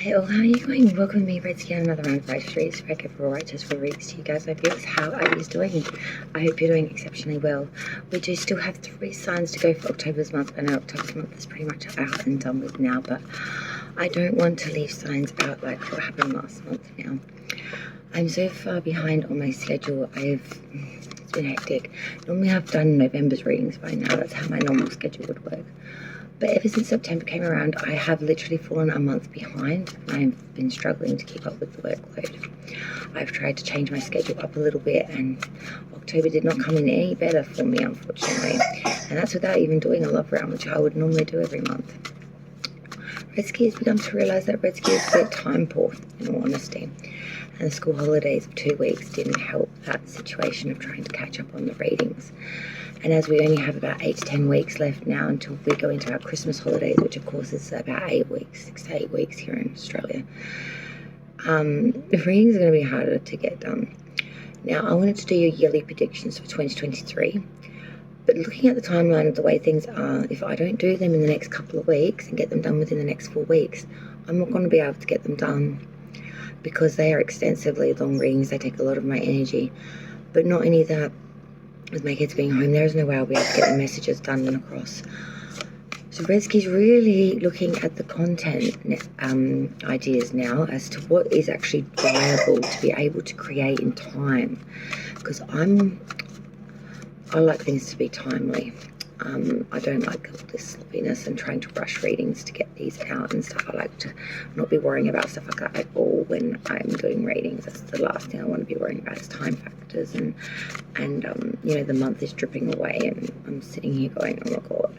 Hi all, how are you going? Welcome to me, Redsky, on another round of Right Streets. Back over all righteous for weeks to you guys. I hope how are you doing? I hope you're doing exceptionally well. We do still have 3 signs to go for October's month. I know October's month is pretty much out and done with now, but I don't want to leave signs out like what happened last month now. I'm so far behind on my schedule. It's been hectic. Normally I've done November's readings by now. That's how my normal schedule would work. But ever since September came around, I have literally fallen a month behind. I've been struggling to keep up with the workload. I've tried to change my schedule up a little bit, and October did not come in any better for me, unfortunately. And that's without even doing a love round, which I would normally do every month. Redsky has begun to realise that Redsky is a bit time poor, in all honesty. And the school holidays of 2 weeks didn't help that situation of trying to catch up on the readings. And as we only have about 8 to 10 weeks left now until we go into our Christmas holidays, which of course is about 8 weeks, 6 to 8 weeks here in Australia, the readings are going to be harder to get done. Now, I wanted to do your yearly predictions for 2023, but looking at the timeline of the way things are, if I don't do them in the next couple of weeks and get them done within the next 4 weeks, I'm not going to be able to get them done because they are extensively long readings. They take a lot of my energy. But not only that, with my kids being home, there is no way I'll be able to get the messages done and across. So Redsky's really looking at the content ideas now as to what is actually viable to be able to create in time. Because I like things to be timely. I don't like all this sloppiness and trying to rush readings to get these out and stuff. I like to not be worrying about stuff like that at all when I'm doing readings. That's the last thing I want to be worrying about is time factors and you know, the month is dripping away and I'm sitting here going, oh my god,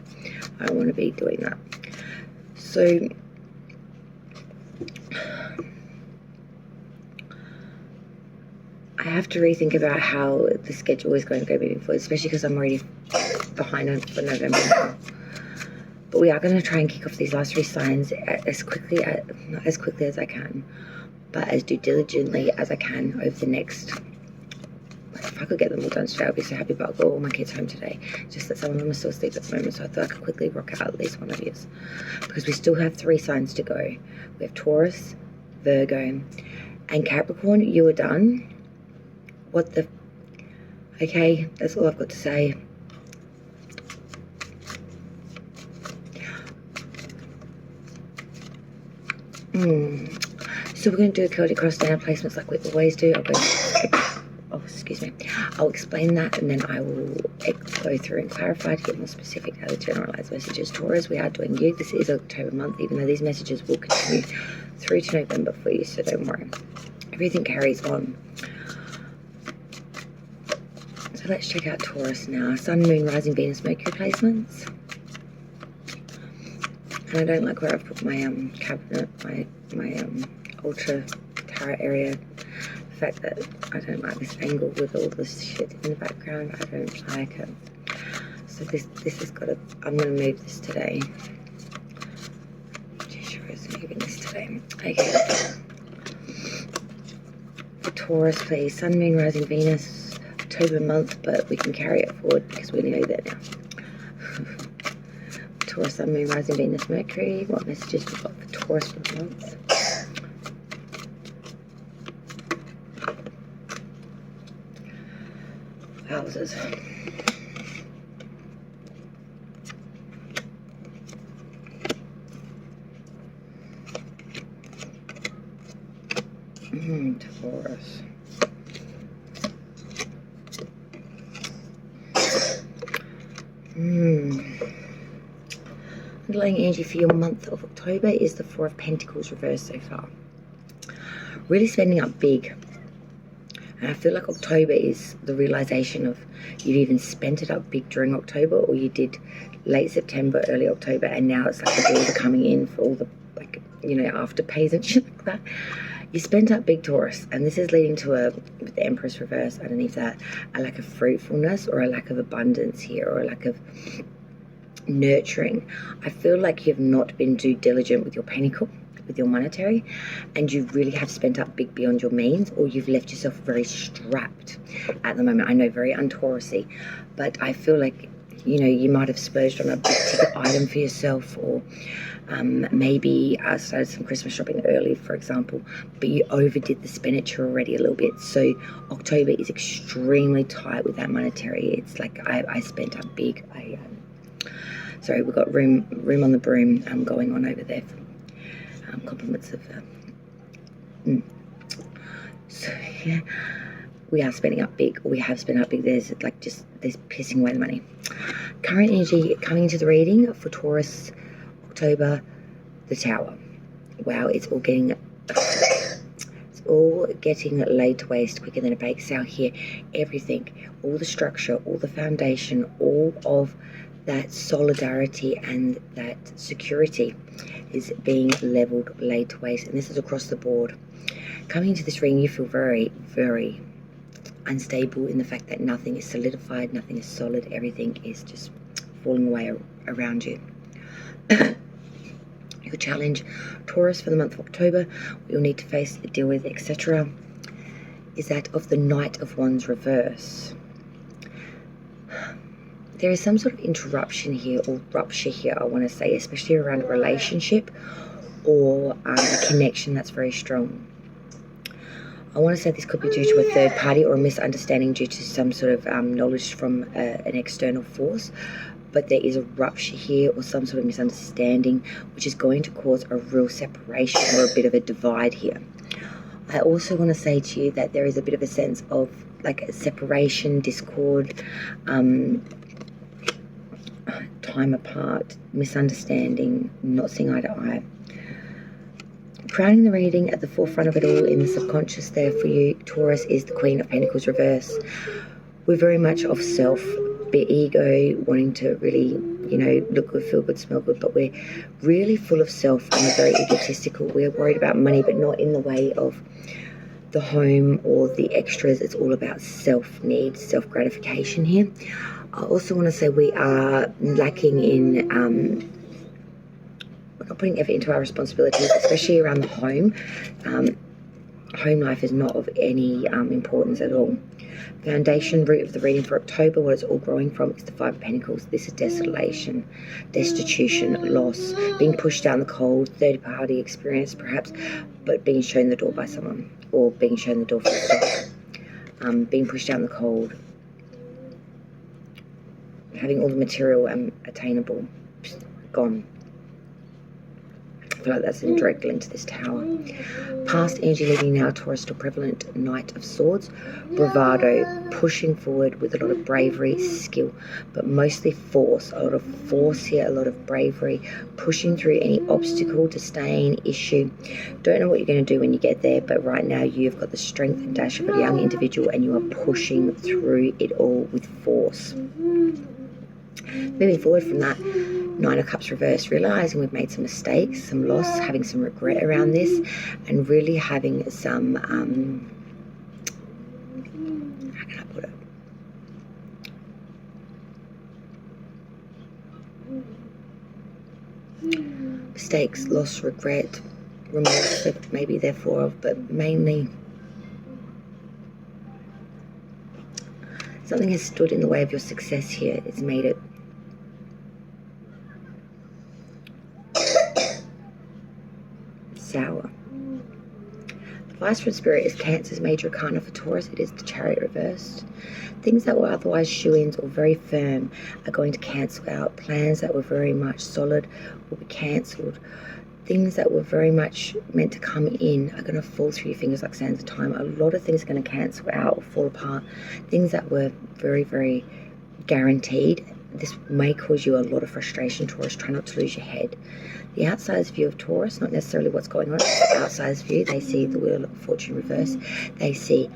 I don't want to be doing that. So I have to rethink about how the schedule is going to go moving forward, especially because I'm already behind on for November now. But we are going to try and kick off these last 3 signs as quickly as I can, but as diligently as I can over the next. If I could get them all done today, I'd be so happy. But I've got all my kids home today. Just that some of them are still asleep at the moment, so I thought I could quickly rock out at least one of yours because we still have 3 signs to go. We have Taurus, Virgo, and Capricorn. You are done. What the? Okay, that's all I've got to say. So we're going to do a chaotic cross down placements like we always do. I'll explain that and then I will go through and clarify to get more specific how the generalized messages. Taurus, we are doing you. This is October month, even though these messages will continue through to November for you, so don't worry. Everything carries on. So let's check out Taurus now. Sun, Moon, Rising, Venus, Mercury placements. And I don't like where I've put my cabinet, my ultra tarot area. The fact that I don't like this angle with all this shit in the background. I don't like it. So this has got to. I'm gonna move this today. Sure is moving this today. Okay. For Taurus, please. Sun, Moon, Rising, Venus. October month, but we can carry it forward because we know that now. Taurus, Sun, Moon, Rising, Venus, Mercury. What messages we've got for Taurus for the month? Houses. Taurus. Underlying energy for your month of October is the 4 of Pentacles reversed so far. Really spending up big. And I feel like October is the realization of you've even spent it up big during October, or you did late September, early October, and now it's like the bills are coming in for all the, like, you know, afterpays and shit like that. You spent up big, Taurus, and this is leading to with the Empress reverse underneath that, a lack of fruitfulness or a lack of abundance here, or a lack of nurturing. I feel like you've not been too diligent with your pentacle, with your monetary, and you really have spent up big beyond your means, or you've left yourself very strapped at the moment. I know, very un-Taurusy, but I feel like you know, you might have splurged on a big ticket item for yourself, or maybe started some Christmas shopping early, for example, but you overdid the expenditure already a little bit. So October is extremely tight with that monetary. It's like I spent up big. Sorry, we've got room on the broom going on over there. Compliments of so yeah, we are spending up big, or we have spent up big. There's pissing away the money. Current energy coming into the reading for Taurus October, the Tower. Wow, it's all getting laid to waste quicker than a bake sale here. Everything, all the structure, all the foundation, all of that solidarity and that security is being leveled, laid to waste, and this is across the board. Coming into this reading, you feel very, very unstable in the fact that nothing is solidified, nothing is solid, everything is just falling away around you. Your challenge, Taurus, for the month of October, what you'll need to face, deal with, etc., is that of the Knight of Wands reverse. There is some sort of interruption here, or rupture here, I want to say, especially around a relationship or a connection that's very strong. I want to say this could be due to a third party or a misunderstanding due to some sort of knowledge from an external force. But there is a rupture here or some sort of misunderstanding which is going to cause a real separation or a bit of a divide here. I also want to say to you that there is a bit of a sense of like a separation, discord, time apart, misunderstanding, not seeing eye to eye. Crowning the reading at the forefront of it all in the subconscious there for you, Taurus, is the Queen of Pentacles reverse. We're very much of self, bit ego, wanting to really, you know, look good, feel good, smell good, but we're really full of self and we're very egotistical. We're worried about money, but not in the way of the home or the extras. It's all about self-need, self-gratification here. I also want to say we are lacking in, we're not putting effort into our responsibilities, especially around the home. Home life is not of any importance at all. Foundation root of the reading for October, what it's all growing from, is the Five of Pentacles. This is desolation, destitution, loss, being pushed down the cold, third-party experience perhaps, but being shown the door by someone, or being shown the door for yourself. Being pushed down the cold, having all the material attainable gone. I feel like that's in direct link to this Tower. Past energy leading now, Taurus, still prevalent. Knight of Swords, bravado, pushing forward with a lot of bravery, skill, but mostly force. A lot of force here, a lot of bravery, pushing through any obstacle, disdain, issue. Don't know what you're going to do when you get there, but right now you've got the strength and dash of a young individual and you are pushing through it all with force. Moving forward from that, Nine of Cups reverse, realising we've made some mistakes, some loss, having some regret around this, and really having some, how can I put it? Mistakes, loss, regret, remorse, maybe therefore, but mainly something has stood in the way of your success here. It's made it sour. The advice from Spirit is Cancer's major arcana for Taurus. It is the Chariot reversed. Things that were otherwise shoe-ins or very firm are going to cancel out. Plans that were very much solid will be cancelled. Things that were very much meant to come in are going to fall through your fingers like sands of time. A lot of things are going to cancel out or fall apart. Things that were very, very guaranteed. This may cause you a lot of frustration, Taurus. Try not to lose your head. The outsider's view of Taurus, not necessarily what's going on, it's the outsider's view. They see the Wheel of Fortune reverse. They see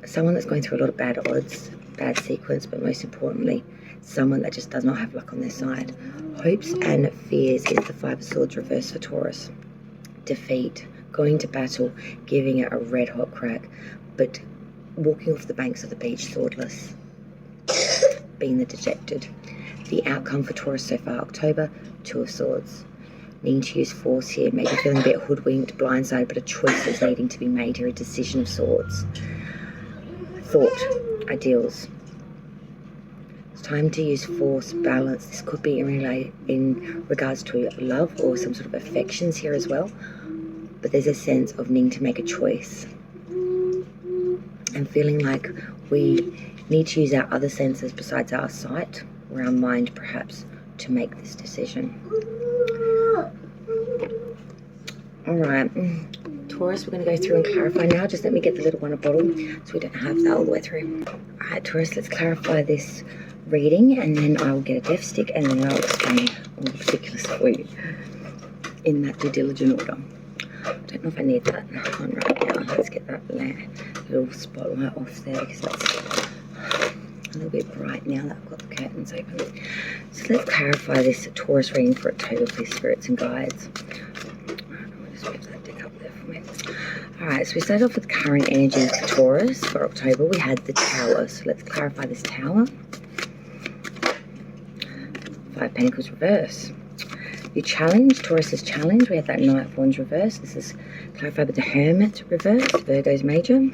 someone that's going through a lot of bad odds, bad sequence, but most importantly, someone that just does not have luck on their side. Hopes and fears is the Five of Swords reverse for Taurus. Defeat, going to battle, giving it a red hot crack, but walking off the banks of the beach swordless, being the dejected. The outcome for Taurus so far, October, Two of Swords. Needing to use force here, maybe feeling a bit hoodwinked, blindsided, but a choice is needing to be made here, a decision of sorts. Thought, ideals. Time to use force, balance. This could be in regards to love or some sort of affections here as well. But there's a sense of needing to make a choice. And feeling like we need to use our other senses besides our sight or our mind perhaps to make this decision. Alright, Taurus, we're going to go through and clarify now. Just let me get the little one a bottle so we don't have that all the way through. Alright, Taurus, let's clarify this reading, and then I'll get a death stick, and then I'll explain all the particulars for you in that due diligent order. I don't know if I need that on right now. Let's get that little spotlight off there, because that's a little bit bright now that I've got the curtains open. So let's clarify this Taurus reading for October, please, spirits and guides. Alright, so we started off with current energies for Taurus for October. We had the Tower, so let's clarify this Tower. 5 Pentacles reverse. Your challenge, Taurus's challenge, we had that Knight of Wands reverse. This is clarified by the Hermit reverse, Virgo's major.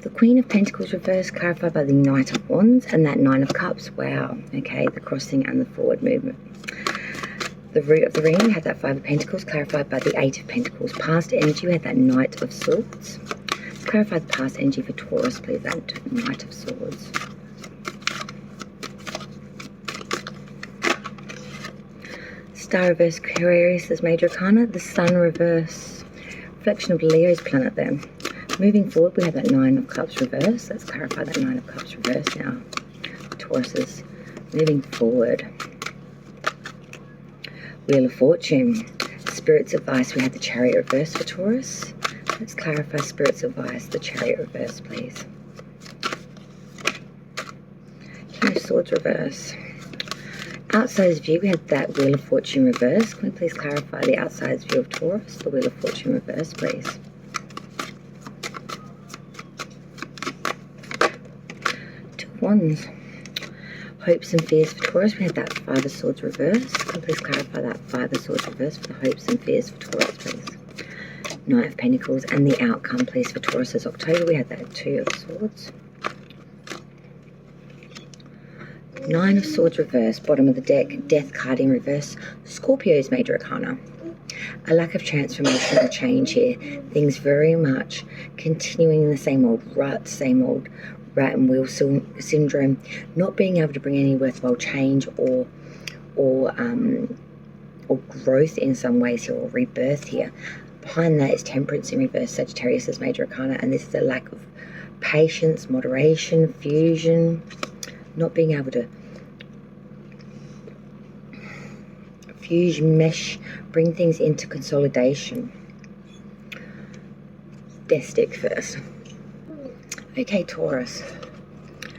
The Queen of Pentacles reverse, clarified by the Knight of Wands, and that Nine of Cups. Wow, okay, the crossing and the forward movement. The root of the ring, we had that 5 of Pentacles, clarified by the 8 of Pentacles. Past energy, we had that Knight of Swords. Clarify the past energy for Taurus, please, that Knight of Swords. Star reverse, Aquarius as major arcana. The Sun reverse, reflection of Leo's planet there. Moving forward, we have that 9 of Cups reverse. Let's clarify that 9 of Cups reverse now. Taurus is moving forward. Wheel of Fortune. Spirit's advice, we had the Chariot reverse for Taurus. Let's clarify Spirit's advice, the Chariot reverse, please. King of Swords reverse. Outsider's view, we had that Wheel of Fortune reverse. Can we please clarify the outsider's view of Taurus, the Wheel of Fortune reverse, please? Two of Wands. Hopes and fears for Taurus, we had that 5 of Swords reverse. Can we please clarify that 5 of Swords reverse for the hopes and fears for Taurus, please? Knight of Pentacles, and the outcome, please, for Taurus's October, we had that 2 of Swords. 9 of Swords reverse, bottom of the deck, Death card in reverse, Scorpio's major arcana. A lack of transformation or change here. Things very much continuing in the same old rut, same old rat and wheel syndrome, not being able to bring any worthwhile change or growth in some ways here, or rebirth here. Behind that is Temperance in reverse, Sagittarius's major arcana, and this is a lack of patience, moderation, fusion, not being able to fuse, mesh, bring things into consolidation. Death stick first. Okay, Taurus.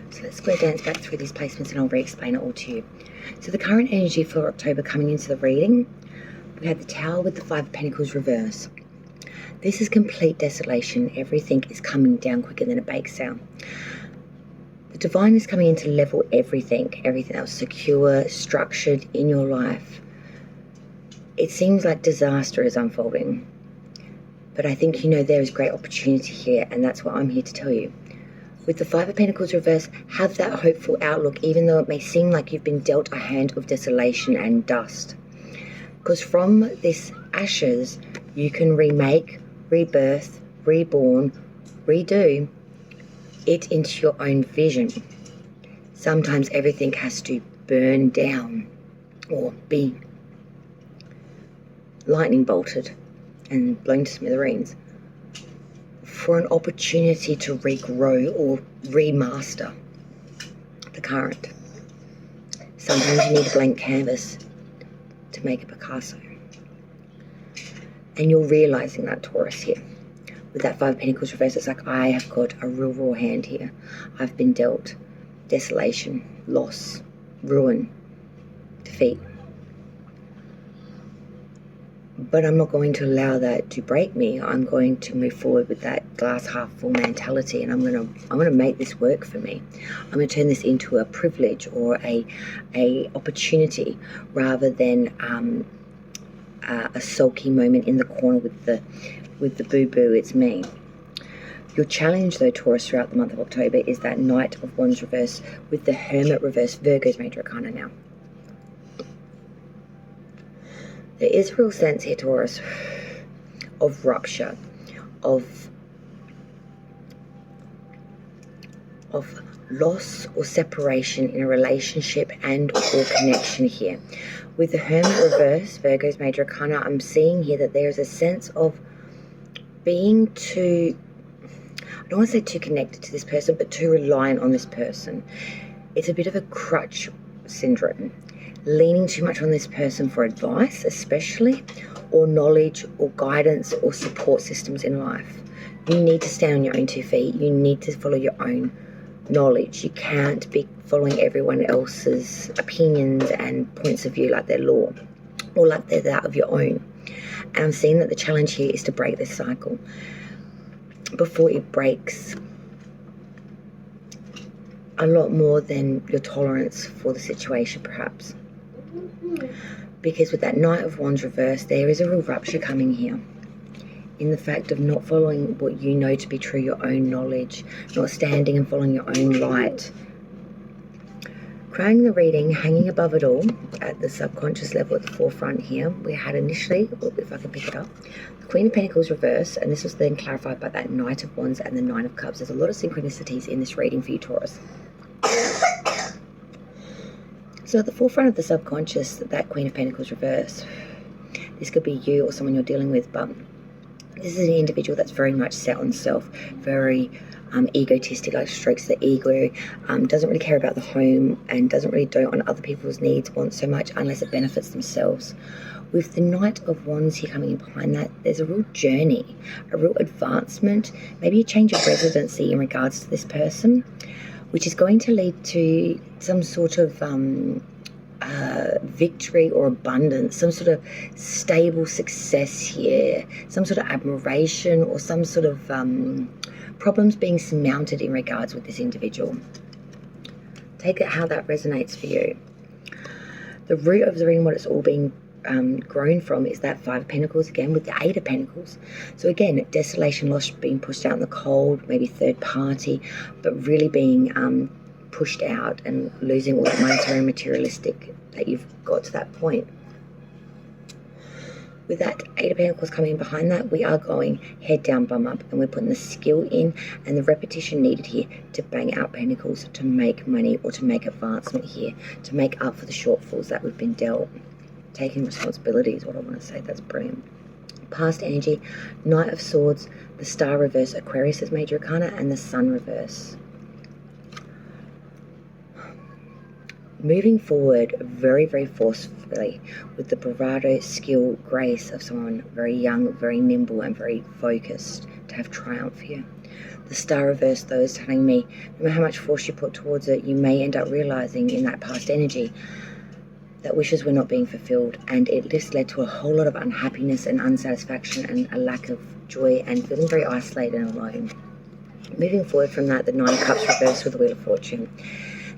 So let's square dance back through these placements and I'll re-explain it all to you. So the current energy for October coming into the reading, we had the Tower with the 5 of Pentacles reverse. This is complete desolation. Everything is coming down quicker than a bake sale. The Divine is coming in to level everything that was secure, structured in your life. It seems like disaster is unfolding. But I think you know there is great opportunity here, and that's what I'm here to tell you. With the 5 of Pentacles reverse, have that hopeful outlook, even though it may seem like you've been dealt a hand of desolation and dust. Because from this ashes, you can remake, rebirth, reborn, redo it into your own vision. Sometimes everything has to burn down or be lightning bolted and blown to smithereens for an opportunity to regrow or remaster the current. Sometimes you need a blank canvas to make a Picasso. And you're realizing that, Taurus, here. With that 5 of Pentacles reverse, it's like I have got a real raw hand here. I've been dealt desolation, loss, ruin, defeat. But I'm not going to allow that to break me. I'm going to move forward with that glass half full mentality, and I'm gonna make this work for me. I'm gonna turn this into a privilege or a opportunity rather than a sulky moment in the corner with the boo-boo, it's me. Your challenge, though, Taurus, throughout the month of October is that Knight of Wands reverse with the Hermit reverse, Virgo's major arcana now. There is a real sense here, Taurus, of rupture, of loss or separation in a relationship and or connection here. With the Hermit reverse, Virgo's major arcana, I'm seeing here that there's a sense of being too, I don't want to say too connected to this person, but too reliant on this person. It's a bit of a crutch syndrome. Leaning too much on this person for advice, especially, or knowledge, or guidance, or support systems in life. You need to stand on your own 2 feet. You need to follow your own knowledge. You can't be following everyone else's opinions and points of view like they're law, or like they're that of your own. And I'm seeing that the challenge here is to break this cycle before it breaks a lot more than your tolerance for the situation, perhaps. Because with that Knight of Wands reverse, there is a real rupture coming here in the fact of not following what you know to be true, your own knowledge, not standing and following your own light. Crowning the reading, hanging above it all at the subconscious level at the forefront here, we had initially, if I can pick it up, the Queen of Pentacles reverse, and this was then clarified by that Knight of Wands and the Nine of Cups. There's a lot of synchronicities in this reading for you, Taurus. So at the forefront of the subconscious, that Queen of Pentacles reverse, this could be you or someone you're dealing with, but this is an individual that's very much set on self, very egotistic, like strokes the ego, doesn't really care about the home and doesn't really dote on other people's needs, wants so much unless it benefits themselves. With the Knight of Wands here coming in behind that, there's a real journey, a real advancement, maybe a change of residency in regards to this person, which is going to lead to some sort of victory or abundance, some sort of stable success here, some sort of admiration or some sort of problems being surmounted in regards with this individual. Take it how that resonates for you. The root of the ring, what it's all being grown from, is that Five of Pentacles again with the Eight of Pentacles. So again, desolation, loss, being pushed out in the cold, maybe third party, but really being pushed out and losing all that monetary and materialistic that you've got to that point. With that Eight of Pentacles coming in behind that, we are going head down, bum up, and we're putting the skill in and the repetition needed here to bang out pentacles, to make money or to make advancement here, to make up for the shortfalls that we've been dealt. Taking responsibility is what I want to say. That's brilliant. Past energy, Knight of Swords, the Star reverse, Aquarius' major arcana, and the Sun reverse. Moving forward very, very forcefully with the bravado, skill, grace of someone very young, very nimble, and very focused to have triumph here. The Star reverse, though, is telling me no matter how much force you put towards it, you may end up realizing in that past energy that wishes were not being fulfilled, and it just led to a whole lot of unhappiness and unsatisfaction and a lack of joy and feeling very isolated and alone. Moving forward from that, the Nine of Cups reverse with the Wheel of Fortune.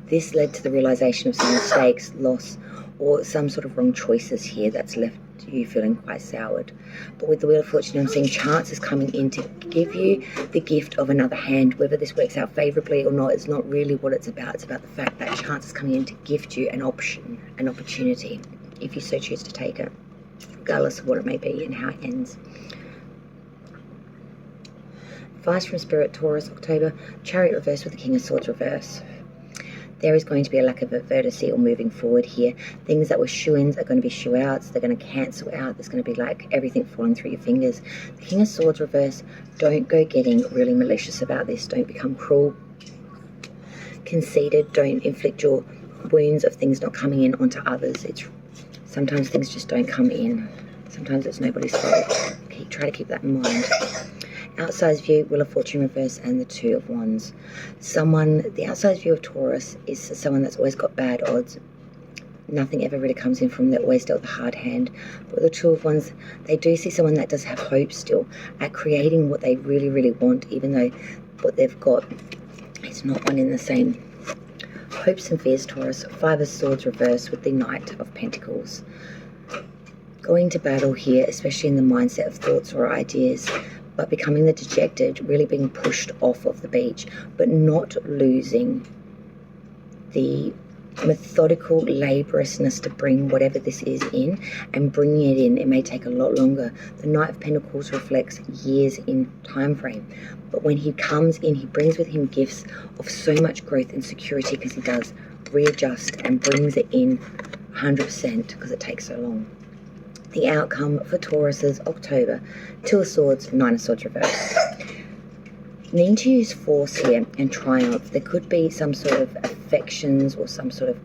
This led to the realization of some mistakes, loss, or some sort of wrong choices here that's left you feeling quite soured. But with the Wheel of Fortune, I'm seeing chances coming in to give you the gift of another hand. Whether this works out favorably or not is not really what it's about. It's about the fact that chance is coming in to gift you an option, an opportunity, if you so choose to take it, regardless of what it may be and how it ends. Advice from Spirit, Taurus, October, Chariot reverse with the King of Swords reverse. There is going to be a lack of vertice or moving forward here. Things that were shoe-ins are going to be shoe-outs. They're going to cancel out. There's going to be like everything falling through your fingers. The King of Swords reverse, don't go getting really malicious about this. Don't become cruel, conceited. Don't inflict your wounds of things not coming in onto others. Sometimes things just don't come in. Sometimes it's nobody's fault. Try to keep that in mind. Outside view, Wheel of Fortune reverse, and the Two of Wands. The outside view of Taurus is someone that's always got bad odds. Nothing ever really comes in from them. They're always dealt the hard hand. But with the Two of Wands, they do see someone that does have hope still at creating what they really, really want, even though what they've got is not one in the same. Hopes and fears, Taurus. Five of Swords reverse with the Knight of Pentacles. Going to battle here, especially in the mindset of thoughts or ideas, but becoming the dejected, really being pushed off of the beach, but not losing the methodical laboriousness to bring whatever this is in, and bringing it in. It may take a lot longer. The Knight of Pentacles reflects years in time frame, but when he comes in, he brings with him gifts of so much growth and security, because he does readjust and brings it in 100% because it takes so long. The outcome for Taurus's October: Two of Swords, Nine of Swords reverse. Needing to use force here and triumph. There could be some sort of affections or some sort of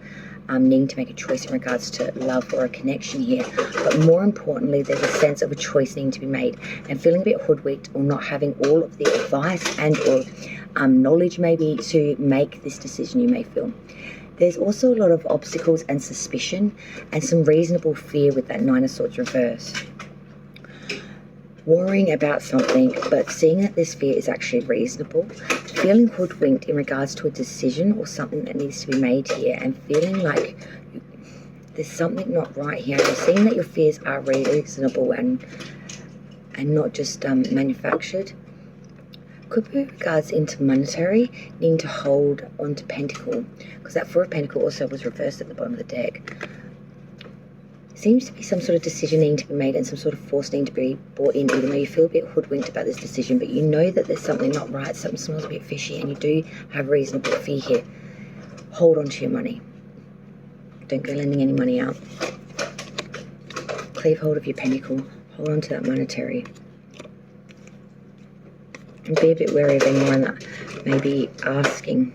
needing to make a choice in regards to love or a connection here. But more importantly, there's a sense of a choice needing to be made, and feeling a bit hoodwinked or not having all of the advice and or knowledge maybe to make this decision, you may feel. There's also a lot of obstacles and suspicion and some reasonable fear with that Nine of Swords reverse. Worrying about something, but seeing that this fear is actually reasonable. Feeling hoodwinked in regards to a decision or something that needs to be made here, and feeling like there's something not right here. And seeing that your fears are reasonable and not just manufactured. Could be regards into monetary, needing to hold on to Pentacle, because that Four of Pentacle also was reversed at the bottom of the deck. Seems to be some sort of decision needing to be made and some sort of force needing to be brought in, even though you feel a bit hoodwinked about this decision, but you know that there's something not right, something smells a bit fishy, and you do have reasonable fear here. Hold on to your money. Don't go lending any money out. Cleave hold of your Pentacle. Hold on to that monetary. And be a bit wary of anyone that may be asking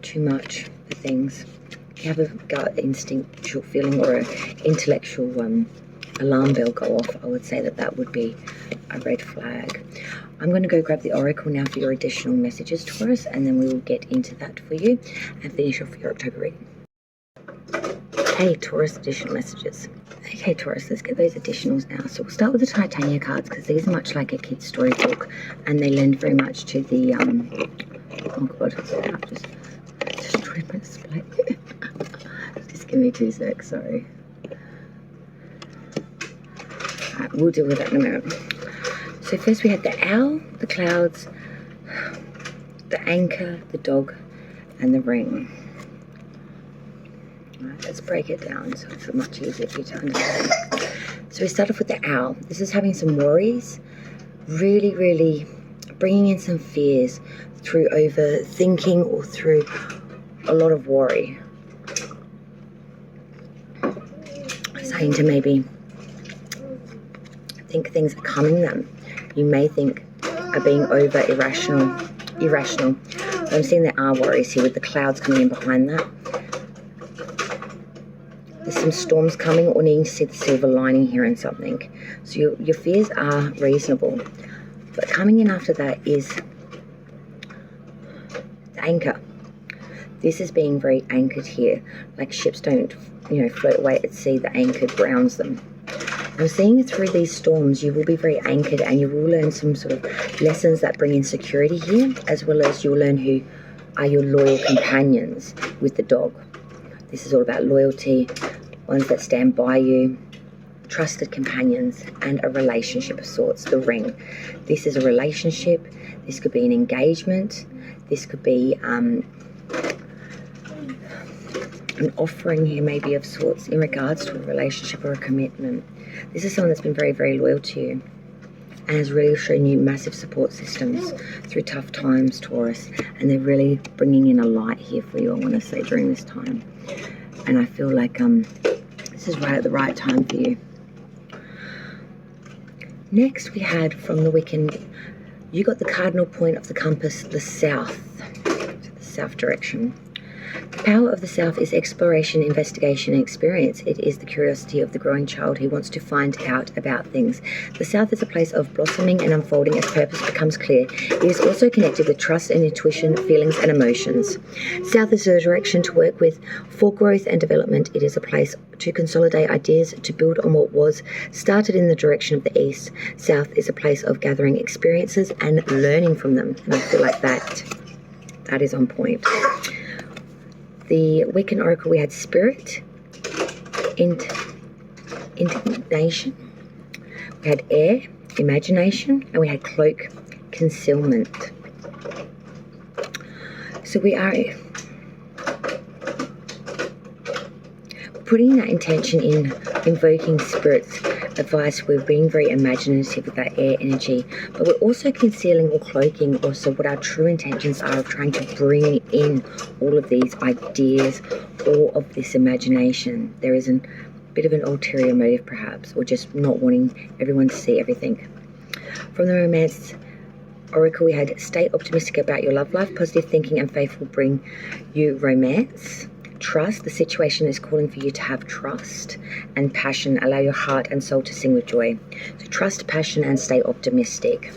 too much for things. If you have a gut instinctual feeling or an intellectual alarm bell go off, I would say that that would be a red flag. I'm going to go grab the oracle now for your additional messages, Taurus, and then we will get into that for you and finish off your October reading. Hey, Taurus, additional messages. Okay, Taurus, let's get those additionals now. So we'll start with the Titania cards, because these are much like a kid's storybook, and they lend very much to the oh god, I've just destroyed my display. Just give me 2 secs, sorry. Alright, we'll deal with that in a minute. So first we had the owl, the clouds, the anchor, the dog, and the ring. Right, let's break it down so it's much easier for you to understand. So we start off with the owl. This is having some worries, really bringing in some fears through overthinking or through a lot of worry. Saying to maybe think things are coming them. You may think are being over irrational. But I'm seeing there are worries here with the clouds coming in behind that. There's some storms coming, or needing to see the silver lining here in something. So your fears are reasonable. But coming in after that is the anchor. This is being very anchored here. Like ships don't, float away at sea. The anchor grounds them. I'm seeing through these storms, you will be very anchored, and you will learn some sort of lessons that bring in security here, as well as you'll learn who are your loyal companions with the dog. This is all about loyalty, ones that stand by you, trusted companions, and a relationship of sorts, the ring. This is a relationship. This could be an engagement. This could be an offering here maybe of sorts in regards to a relationship or a commitment. This is someone that's been very loyal to you and has really shown you massive support systems through tough times, Taurus, and they're really bringing in a light here for you, I want to say, during this time. And I feel like this is right at the right time for you. Next we had from the Wiccan, you got the cardinal point of the compass, the south, the south direction. The power of the south is exploration, investigation, and experience. It is the curiosity of the growing child who wants to find out about things. The south is a place of blossoming and unfolding as purpose becomes clear. It is also connected with trust and intuition, feelings and emotions. South is a direction to work with for growth and development. It is a place to consolidate ideas, to build on what was started in the direction of the east. South is a place of gathering experiences and learning from them. And I feel like that is on point. The Wiccan Oracle, we had spirit, indignation, we had air, imagination, and we had cloak concealment. So we are putting that intention in invoking spirit's advice. We're being very imaginative with that air energy, but we're also concealing or cloaking also what our true intentions are of trying to bring in all of these ideas, all of this imagination. There is a bit of an ulterior motive perhaps, or just not wanting everyone to see everything. From the romance oracle, we had stay optimistic about your love life. Positive thinking and faith will bring you romance. Trust, the situation is calling for you to have trust and passion. Allow your heart and soul to sing with joy. So trust, passion, and stay optimistic.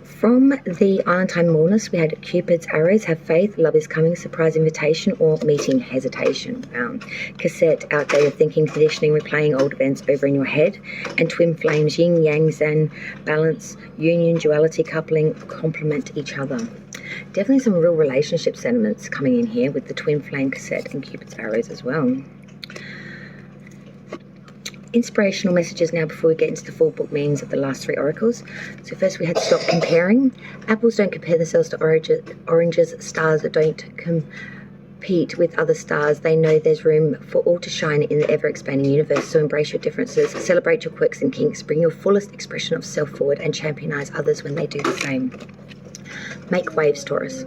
From the Island-time Mourners, we had Cupid's arrows, have faith, love is coming, surprise invitation, or meeting hesitation. Cassette, outdated thinking, conditioning, replaying old events over in your head. And twin flames, yin, yang, zen, balance, union, duality, coupling, complement each other. Definitely some real relationship sentiments coming in here with the twin flame cassette and Cupid's arrows as well. Inspirational messages now before we get into the full book meanings of the last three oracles. So first we had stop comparing. Apples don't compare themselves to oranges. Stars don't compete with other stars. They know there's room for all to shine in the ever-expanding universe. So embrace your differences, celebrate your quirks and kinks, bring your fullest expression of self forward, and championize others when they do the same. Make waves, Taurus.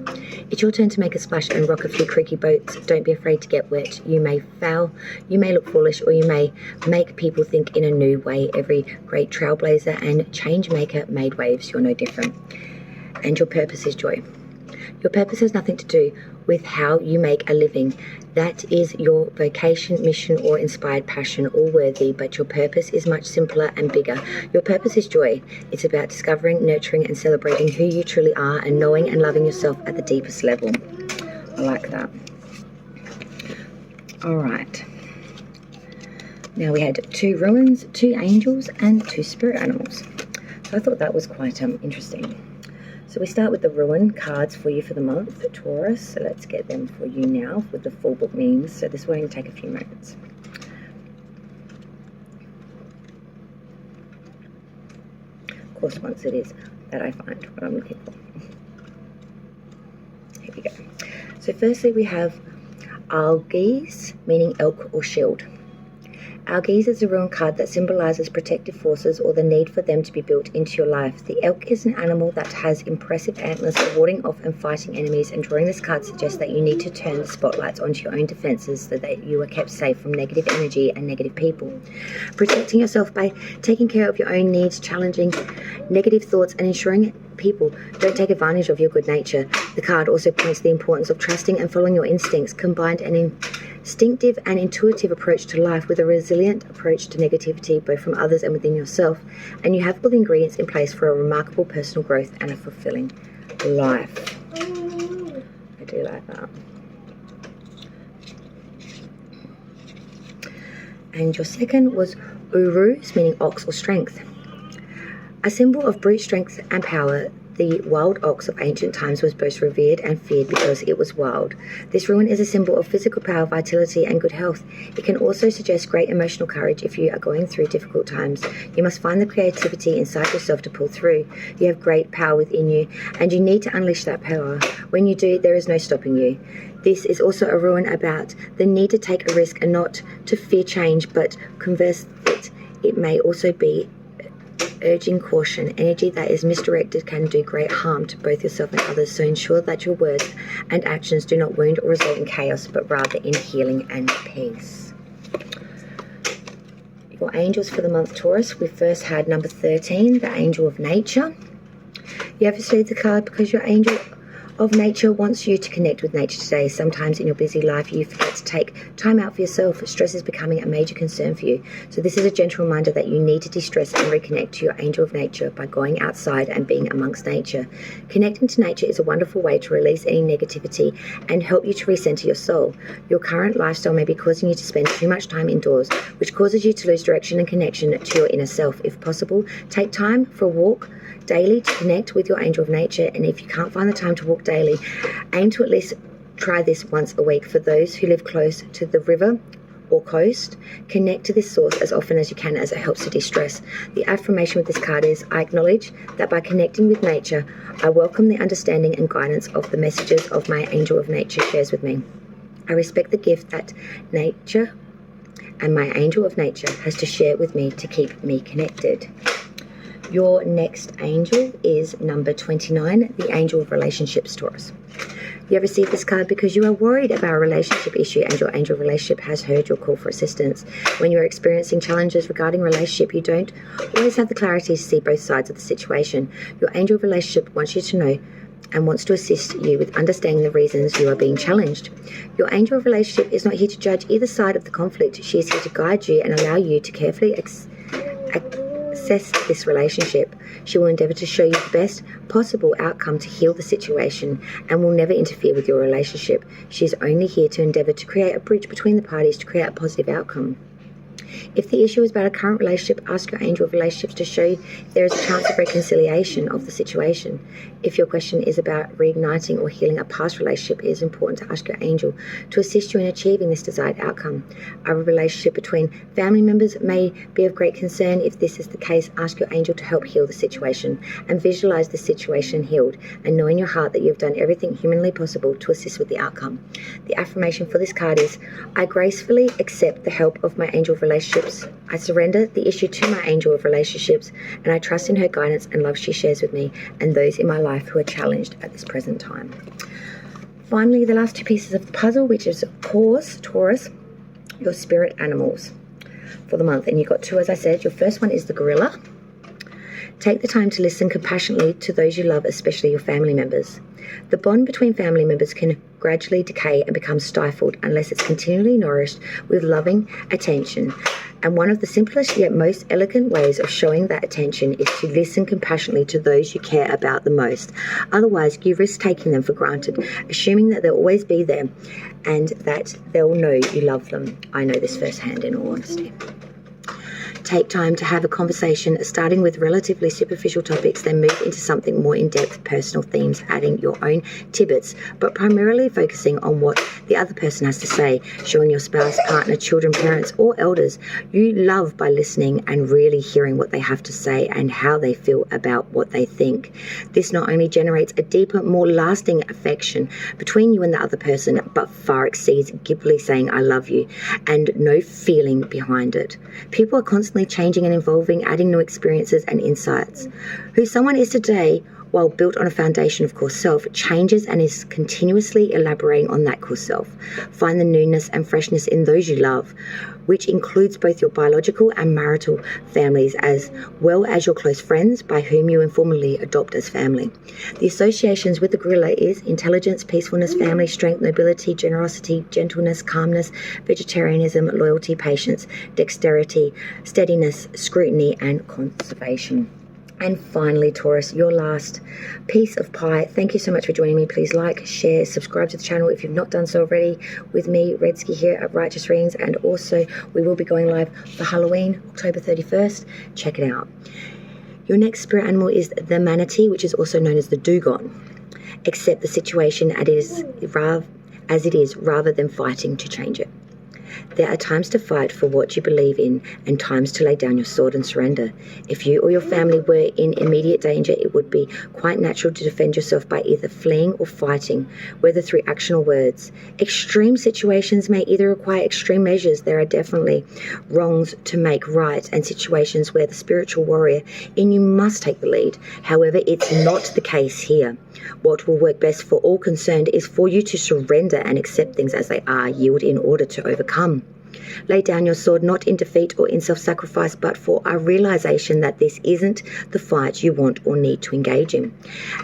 It's your turn to make a splash and rock a few creaky boats. Don't be afraid to get wet. You may fail, you may look foolish, or you may make people think in a new way. Every great trailblazer and change maker made waves. You're no different. And your purpose is joy. Your purpose has nothing to do with how you make a living. That is your vocation, mission, or inspired passion, all worthy, but your purpose is much simpler and bigger. Your purpose is joy. It's about discovering, nurturing, and celebrating who you truly are and knowing and loving yourself at the deepest level. I like that. All right. Now we had 2 ruins, 2 angels, and 2 spirit animals. So I thought that was quite interesting. So we start with the ruin cards for you for the month, Taurus. So let's get them for you now with the full book meanings. So this will only take a few moments. Of course, once it is that I find what I'm looking for. Here we go. So firstly, we have Algiz, meaning elk or shield. Algiz is a ruin card that symbolizes protective forces or the need for them to be built into your life. The elk is an animal that has impressive antlers for warding off and fighting enemies, and drawing this card suggests that you need to turn the spotlights onto your own defenses so that you are kept safe from negative energy and negative people. Protecting yourself by taking care of your own needs, challenging negative thoughts, and ensuring people don't take advantage of your good nature. The card also points to the importance of trusting and following your instincts, combined an instinctive and intuitive approach to life with a resilient approach to negativity, both from others and within yourself, and you have all the ingredients in place for a remarkable personal growth and a fulfilling life. I do like that. And your second was Urus, meaning ox or strength. A symbol of brute strength and power, the wild ox of ancient times was both revered and feared because it was wild. This ruin is a symbol of physical power, vitality, and good health. It can also suggest great emotional courage if you are going through difficult times. You must find the creativity inside yourself to pull through. You have great power within you, and you need to unleash that power. When you do, there is no stopping you. This is also a ruin about the need to take a risk and not to fear change, but converse it may also be urging caution. Energy that is misdirected can do great harm to both yourself and others, so ensure that your words and actions do not wound or result in chaos, but rather in healing and peace. Your angels for the month, Taurus. We first had number 13, the angel of nature. You have received the card because your angel of nature wants you to connect with nature today. Sometimes in your busy life you forget to take time out for yourself. Stress is becoming a major concern for you. So this is a gentle reminder that you need to de-stress and reconnect to your angel of nature by going outside and being amongst nature. Connecting to nature is a wonderful way to release any negativity and help you to recenter your soul. Your current lifestyle may be causing you to spend too much time indoors, which causes you to lose direction and connection to your inner self. If possible, take time for a walk daily to connect with your angel of nature, and if you can't find the time to walk daily, aim to at least try this once a week. For those who live close to the river or coast. Connect to this source as often as you can, as it helps to de-stress. The affirmation with this card is, I acknowledge that by connecting with nature, I welcome the understanding and guidance of the messages of my angel of nature shares with me. I respect the gift that nature and my angel of nature has to share with me to keep me connected. Your next angel is number 29, the angel of relationships, Taurus. You have received this card because you are worried about a relationship issue and your angel relationship has heard your call for assistance. When you are experiencing challenges regarding relationship, you don't always have the clarity to see both sides of the situation. Your angel relationship wants you to know and wants to assist you with understanding the reasons you are being challenged. Your angel relationship is not here to judge either side of the conflict. She is here to guide you and allow you to carefully assess this relationship. She will endeavour to show you the best possible outcome to heal the situation and will never interfere with your relationship. She is only here to endeavour to create a bridge between the parties to create a positive outcome. If the issue is about a current relationship, ask your angel of relationships to show you if there is a chance of reconciliation of the situation. If your question is about reigniting or healing a past relationship, it is important to ask your angel to assist you in achieving this desired outcome. A relationship between family members may be of great concern. If this is the case, ask your angel to help heal the situation and visualize the situation healed and know in your heart that you have done everything humanly possible to assist with the outcome. The affirmation for this card is, I gracefully accept the help of my angel of relationships. I surrender the issue to my angel of relationships and I trust in her guidance and love she shares with me and those in my life who are challenged at this present time. Finally, the last two pieces of the puzzle, which is of course, Taurus, your spirit animals for the month. And you've got two, as I said. Your first one is the gorilla. Take the time to listen compassionately to those you love, especially your family members. The bond between family members can gradually decay and become stifled unless it's continually nourished with loving attention. And one of the simplest yet most elegant ways of showing that attention is to listen compassionately to those you care about the most. Otherwise, you risk taking them for granted, assuming that they'll always be there and that they'll know you love them. I know this firsthand, in all honesty. Take time to have a conversation, starting with relatively superficial topics, then move into something more in-depth, personal themes, adding your own tidbits, but primarily focusing on what the other person has to say, showing your spouse, partner, children, parents, or elders you love by listening and really hearing what they have to say and how they feel about what they think. This not only generates a deeper, more lasting affection between you and the other person, but far exceeds gibbly saying I love you and no feeling behind it. People are constantly changing and evolving, adding new experiences and insights. Who someone is today, while built on a foundation of core self, changes and is continuously elaborating on that core self. Find the newness and freshness in those you love, which includes both your biological and marital families, as well as your close friends by whom you informally adopt as family. The associations with the gorilla is intelligence, peacefulness, family, strength, nobility, generosity, gentleness, calmness, vegetarianism, loyalty, patience, dexterity, steadiness, scrutiny, and conservation. And finally, Taurus, your last piece of pie. Thank you so much for joining me. Please like, share, subscribe to the channel if you've not done so already, with me, Redsky, here at Righteous Readings. And also, we will be going live for Halloween, October 31st. Check it out. Your next spirit animal is the manatee, which is also known as the dugong. Accept the situation as it is, rather than fighting to change it. There are times to fight for what you believe in and times to lay down your sword and surrender. If you or your family were in immediate danger, it would be quite natural to defend yourself by either fleeing or fighting, whether through action or words. Extreme situations may either require extreme measures. There are definitely wrongs to make right and situations where the spiritual warrior in you must take the lead. However, it's not the case here. What will work best for all concerned is for you to surrender and accept things as they are, yield in order to overcome. Lay down your sword not in defeat or in self-sacrifice, but for a realization that this isn't the fight you want or need to engage in.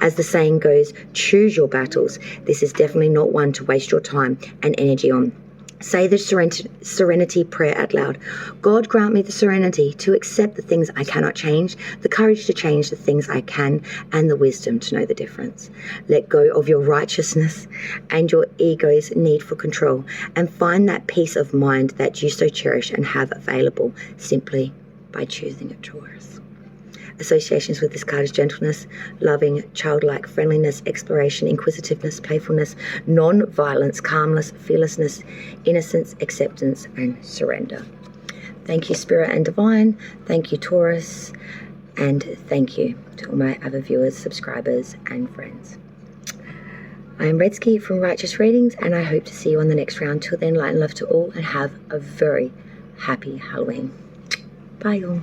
As the saying goes, choose your battles. This is definitely not one to waste your time and energy on. Say the serenity prayer out loud. God, grant me the serenity to accept the things I cannot change, the courage to change the things I can, and the wisdom to know the difference. Let go of your righteousness and your ego's need for control, and find that peace of mind that you so cherish and have available simply by choosing it, Taurus. Associations with this card is gentleness, loving, childlike, friendliness, exploration, inquisitiveness, playfulness, non-violence, calmness, fearlessness, innocence, acceptance, and surrender. Thank you, Spirit and Divine. Thank you, Taurus. And thank you to all my other viewers, subscribers, and friends. I am Redsky from Righteous Readings, and I hope to see you on the next round. Till then, light and love to all, and have a very happy Halloween. Bye, all.